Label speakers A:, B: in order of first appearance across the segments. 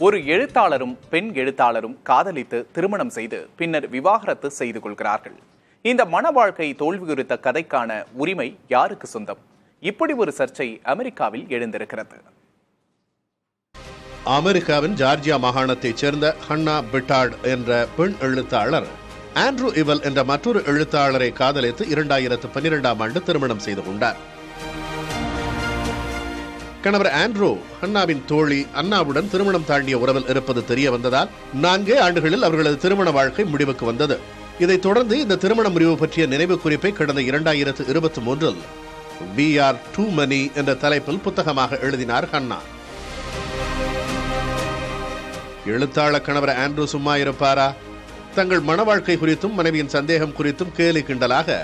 A: ஒரு எழுத்தாளரும் பெண் எழுத்தாளரும் காதலித்து திருமணம் செய்து பின்னர் விவாகரத்து செய்து கொள்கிறார்கள். இந்த மன வாழ்க்கை தோல்வியுறுத்த கதைக்கான உரிமை யாருக்கு சொந்தம்? இப்படி ஒரு சர்ச்சை அமெரிக்காவில் எழுந்திருக்கிறது.
B: அமெரிக்காவின் ஜார்ஜியா மாகாணத்தைச் சேர்ந்த ஹன்னா பிட்டார்ட் என்ற பெண் எழுத்தாளர் ஆண்ட்ரூ இவல் என்ற மற்றொரு எழுத்தாளரை காதலித்து 2012ஆம் ஆண்டு திருமணம் செய்து கொண்டார். கணவர் ஆண்ட்ரூ ஹன்னாவின் தோழி அன்னாவுடன் திருமணம் தாண்டிய உறவில் இருப்பது தெரிய வந்ததால் 4 ஆண்டுகளில் அவர்களது திருமண வாழ்க்கை முடிவுக்கு வந்தது. இதைத் தொடர்ந்து இந்த திருமண முறிவு பற்றிய நினைவு குறிப்பை கடந்த 2023இல் "We Are Too Many" என்ற தலைப்பில் புத்தகமாக எழுதினார் ஹன்னா. எழுத்தாளர் கணவர் ஆண்ட்ரூ சும்மா இருப்பாரா? தங்கள் மன வாழ்க்கை குறித்தும் மனைவியின் சந்தேகம் குறித்தும் கேலி கிண்டலாக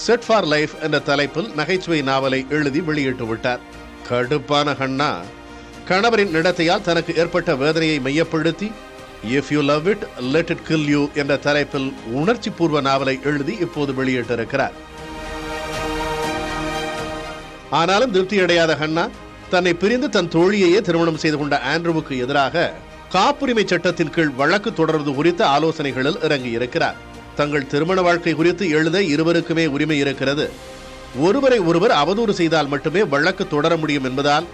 B: "செட் ஃபார் லைஃப்" என்ற தலைப்பில் நகைச்சுவை நாவலை எழுதி வெளியிட்டு விட்டார். கடுப்பான ஹன்னா கணவரின் நடத்தையால் தனக்கு ஏற்பட்ட வேதனையை மையப்படுத்தி "If you love it, let it kill you" என்ற தலைப்பில் உணர்ச்சி பூர்வ நாவலை எழுதி இப்போது வெளியிட்டிருக்கிறார். ஆனாலும் திருப்தியடையாத ஹன்னா தன்னை பிரிந்து தன் தோழியையே திருமணம் செய்து கொண்ட ஆண்ட்ரூவுக்கு எதிராக காப்புரிமை சட்டத்தின் கீழ் வழக்கு தொடர்வது குறித்த ஆலோசனைகளில் இறங்கியிருக்கிறார். தங்கள் திருமண வாழ்க்கை குறித்து எழுத இருவருக்குமே உரிமை இருக்கிறது. ஒருவரை ஒருவர் அவதூறு செய்தால் மட்டுமே வழக்கு தொடர முடியும் என்பதால்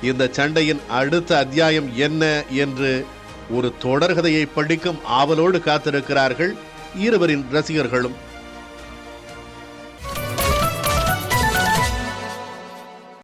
B: இந்த சண்டையின் அடுத்த அத்தியாயம் என்ன என்று ஒரு தொடர்கதையை படிக்கும் ஆவலோடு காத்திருக்கிறார்கள் இருவரின் ரசிகர்களும்.